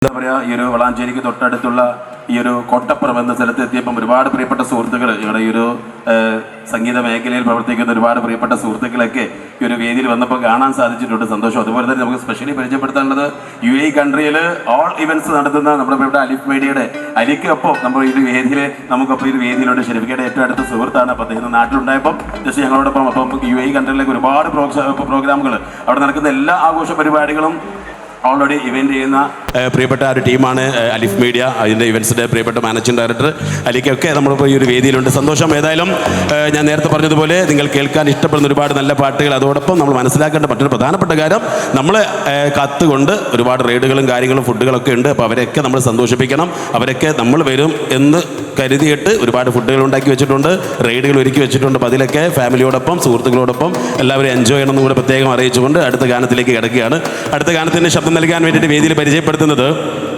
എന്താ പറയുക, ഈ ഒരു വളാഞ്ചേരിക്ക് തൊട്ടടുത്തുള്ള ഈ ഒരു കോട്ടപ്പുറം എന്ന സ്ഥലത്ത് എത്തിയപ്പം ഒരുപാട് പ്രിയപ്പെട്ട സുഹൃത്തുക്കൾ, ഞങ്ങളുടെ ഈ ഒരു സംഗീത മേഖലയിൽ പ്രവർത്തിക്കുന്ന ഒരുപാട് പ്രിയപ്പെട്ട സുഹൃത്തുക്കളൊക്കെ ഈ ഒരു വേദിയിൽ വന്നപ്പോൾ കാണാൻ സാധിച്ചിട്ടുണ്ട്. സന്തോഷം. അതുപോലെ തന്നെ നമുക്ക് സ്പെഷ്യലി പരിചയപ്പെടുത്താനുള്ളത് UAE കൺട്രിയിൽ ഓൾ ഇവന്റ്സ് നടത്തുന്ന നമ്മുടെ പ്രിയപ്പെട്ട അലിഫ് മീഡിയയുടെ അലിക്കൊപ്പം നമ്മൾ ഈ വേദിയിൽ നമുക്കൊപ്പം ഈ ഒരു വേദിയിലുണ്ട്. ഷെരീഫിക്കയുടെ ഏറ്റവും അടുത്ത സുഹൃത്താണ്. അപ്പോൾ അദ്ദേഹം നാട്ടിലുണ്ടായപ്പം ജസ്റ്റ് ഞങ്ങളോടൊപ്പം അപ്പം UAE കൺട്രിയിലേക്ക് ഒരുപാട് പ്രോഗ്രാമുകൾ അവിടെ നടക്കുന്ന എല്ലാ ആഘോഷ പരിപാടികളും ഓൾറെഡി ഇവന്റ് ചെയ്യുന്ന പ്രിയപ്പെട്ട ഒരു ടീമാണ് അലിഫ് മീഡിയ. അതിൻ്റെ ഇവൻറ്റ്സിൻ്റെ പ്രിയപ്പെട്ട മാനേജിംഗ് ഡയറക്ടർ അലിക്കൊക്കെ നമ്മളിപ്പോൾ ഈ ഒരു വേദിയിലുണ്ട്. സന്തോഷം. ഏതായാലും ഞാൻ നേരത്തെ പറഞ്ഞതുപോലെ നിങ്ങൾ കേൾക്കാൻ ഇഷ്ടപ്പെടുന്ന ഒരുപാട് നല്ല പാട്ടുകൾ, അതോടൊപ്പം നമ്മൾ മനസ്സിലാക്കേണ്ട മറ്റൊരു പ്രധാനപ്പെട്ട കാര്യം, നമ്മൾ കത്തുകൊണ്ട് ഒരുപാട് റൈഡുകളും കാര്യങ്ങളും ഫുഡുകളൊക്കെ ഉണ്ട്. അപ്പോൾ അവരെയൊക്കെ നമ്മൾ സന്തോഷിപ്പിക്കണം. അവരൊക്കെ നമ്മൾ വരും എന്ന് കരുതിയിട്ട് ഒരുപാട് ഫുഡുകൾ ഉണ്ടാക്കി വെച്ചിട്ടുണ്ട്, റൈഡുകൾ ഒരുക്കി വെച്ചിട്ടുണ്ട്. അപ്പോൾ അതിലൊക്കെ ഫാമിലിയോടൊപ്പം സുഹൃത്തുക്കളോടൊപ്പം എല്ലാവരും എൻജോയ് ചെയ്യണമെന്ന് കൂടെ പ്രത്യേകം അറിയിച്ചുകൊണ്ട് അടുത്ത ഗാനത്തിലേക്ക് കിടക്കുകയാണ്. അടുത്ത ഗാനത്തിൻ്റെ ശബ്ദം നൽകാൻ വേണ്ടിയിട്ട് വേദിയിൽ പരിചയപ്പെടുത്തുന്നത്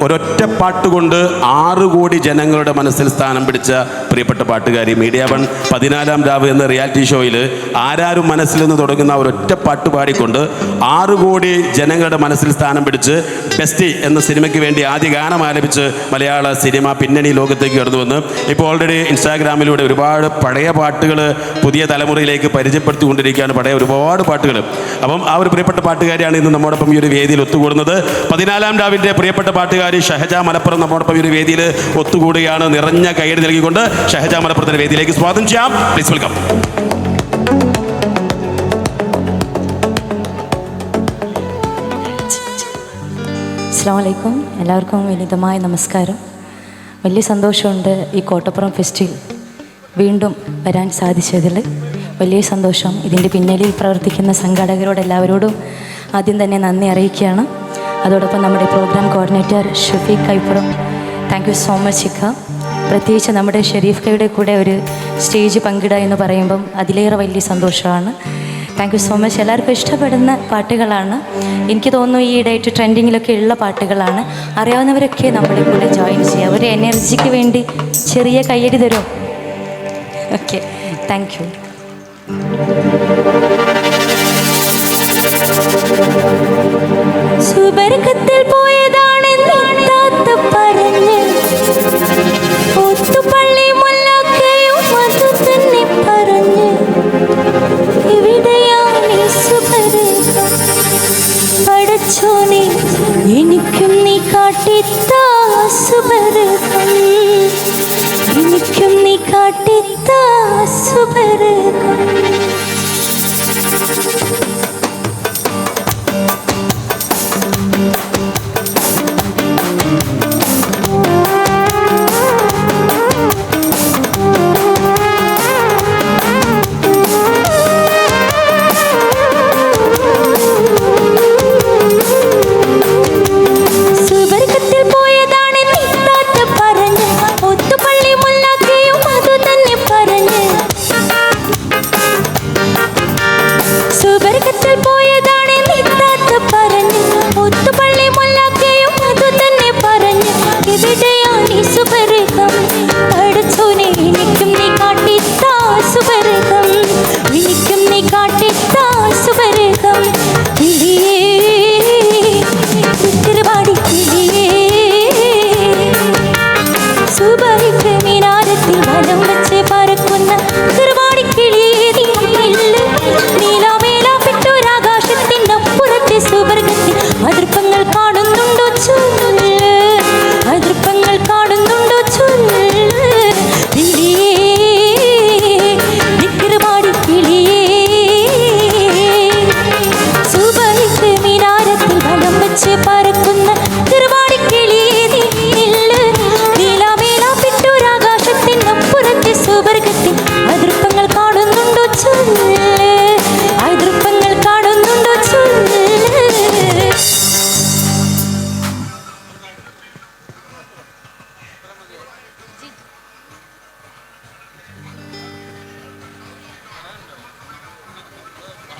ഒരൊറ്റ പാട്ടുകൊണ്ട് 6 കോടി ജനങ്ങളുടെ മനസ്സിൽ സ്ഥാനം പിടിച്ച പ്രിയപ്പെട്ട പാട്ടുകാരി, മീഡിയ 1 14-ാം രാവ് എന്ന റിയാലിറ്റി ഷോയിൽ ആരാരും മനസ്സിൽ നിന്ന് തുടങ്ങുന്ന ഒരൊറ്റ പാട്ട് പാടിക്കൊണ്ട് 6 കോടി ജനങ്ങളുടെ മനസ്സിൽ സ്ഥാനം പിടിച്ച് ബെസ്റ്റി എന്ന സിനിമയ്ക്ക് വേണ്ടി ആദ്യ ഗാനം ആലപിച്ച് മലയാള സിനിമ പിന്നണി ലോകത്തേക്ക് കടന്നു വന്ന് ഇപ്പോൾ ഓൾറെഡി ഇൻസ്റ്റാഗ്രാമിലൂടെ ഒരുപാട് പഴയ പാട്ടുകൾ പുതിയ തലമുറയിലേക്ക് പരിചയപ്പെടുത്തിക്കൊണ്ടിരിക്കുകയാണ്. പഴയ ഒരുപാട് പാട്ടുകൾ. അപ്പം ആ ഒരു പ്രിയപ്പെട്ട പാട്ടുകാരിയാണ് ഇന്ന് നമ്മോടൊപ്പം ഈ ഒരു വേദിയിൽ ഒത്തുകൂടുന്നത്. 14-ാം രാവിൻ്റെ പ്രിയപ്പെട്ട പാട്ടുകാരി ഷഹജ മലപ്പുറം നമ്മോടൊപ്പം ഈ ഒരു വേദിയിൽ ഒത്തുകൂടുകയാണ്. നിറഞ്ഞ കൈയ്യടി നൽകിക്കൊണ്ട് ഷഹജ മലപ്പുറത്തിൻ്റെ വേദിയിലേക്ക് സ്വാഗതം ചെയ്യാം. Please welcome. അസ്സലാമു അലൈക്കും. എല്ലാവർക്കും വിനീതമായ നമസ്കാരം. വലിയ സന്തോഷമുണ്ട് ഈ കോട്ടപ്പുറം ഫെസ്റ്റിൽ വീണ്ടും വരാൻ സാധിച്ചതിൽ വലിയ സന്തോഷം. ഇതിൻ്റെ പിന്നിൽ പ്രവർത്തിക്കുന്ന സംഘാടകരോട് എല്ലാവരോടും ആദ്യം തന്നെ നന്ദി അറിയിക്കുകയാണ്. അതോടൊപ്പം നമ്മുടെ programme coordinator Shafeeq Kaippuram, thank you so much ഇക്ക. പ്രത്യേകിച്ച് നമ്മുടെ ഷെരീഫ് കയുടെ കൂടെ ഒരു സ്റ്റേജ് പങ്കിടുക എന്ന് പറയുമ്പം അതിലേറെ വലിയ സന്തോഷമാണ്. Thank you so much. എല്ലാവർക്കും ഇഷ്ടപ്പെടുന്ന പാട്ടുകളാണ്. എനിക്ക് തോന്നുന്നു ഈ ഇടയായിട്ട് ട്രെൻഡിങ്ങിലൊക്കെ ഉള്ള പാട്ടുകളാണ്. അറിയാവുന്നവരൊക്കെ നമ്മുടെ കൂടെ ജോയിൻ ചെയ്യുക. ഒരു എനർജിക്ക് വേണ്ടി ചെറിയ കയ്യടി തരും. Okay, thank you. സുബർക്കത്തിൽ പോയതാണെന്ന് പറഞ്ഞ് ഒത്തുപള്ളി മുല്ലാക്കയും അത് തന്നെ പറഞ്ഞ് എവിടെയാണ് സുബർക്കം പടച്ചോനെ എനിക്കും നീ കാട്ടിത്താ സുബർക്കം, എനിക്കും നീ കാട്ടിത്താ സുബർക്കം.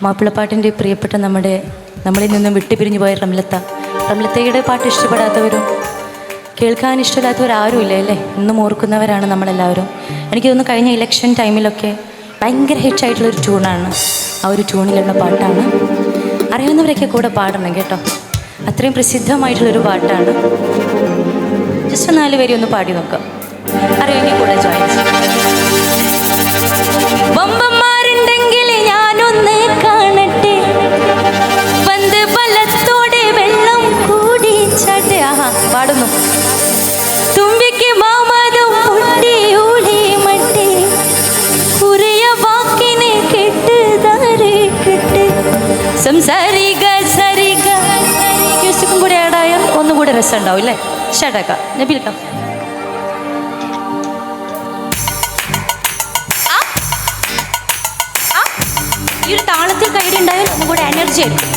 മാപ്പിളപ്പാട്ടിൻ്റെ പ്രിയപ്പെട്ട നമ്മളിൽ നിന്നും വിട്ടുപിരിഞ്ഞു പോയ റംലത്തയുടെ പാട്ട് ഇഷ്ടപ്പെടാത്തവരും കേൾക്കാൻ ഇഷ്ടമില്ലാത്തവരാരുമില്ല അല്ലേ? ഇന്നും ഓർക്കുന്നവരാണ് നമ്മളെല്ലാവരും. എനിക്ക് തോന്നുന്നു കഴിഞ്ഞ ഇലക്ഷൻ ടൈമിലൊക്കെ ഭയങ്കര ഹിറ്റായിട്ടുള്ളൊരു ട്യൂണാണ്. ആ ഒരു ട്യൂണിലുള്ള പാട്ടാണ്. അറിയാവുന്നവരൊക്കെ കൂടെ പാടണം കേട്ടോ. അത്രയും പ്രസിദ്ധമായിട്ടുള്ളൊരു പാട്ടാണ്. 4 വരി ഒന്ന് പാടി നോക്കാം. അറിയാമെങ്കിൽ കൂടെ ജോയിൻ വമ്പന്മാരുണ്ടെങ്കിൽ ഞാനൊന്ന് കാണട്ടെ, വന്ന് ബലത്തോടെ വെള്ളം കൂടി ചാട്ടെ. ആഹാ പാടുന്നു. തുമ്പിക്ക് മാമതും പൊട്ടി ഊളി മട്ടെ, കുറിയ വാക്കിനെ കെട്ടുതാരെ കെട്ട്. സംസാരിക സരിക മ്യൂസിക്കും കൂടെ ആഡായാൽ ഒന്നുകൂടെ രസം ഉണ്ടാവും അല്ലേ? ഷടാക്ക നബിൽക്കാം. ഈ ഒരു താളത്തിൽ കൈഡി ഉണ്ടായാൽ ഒന്നും കൂടെ എനർജി ആയിരിക്കും.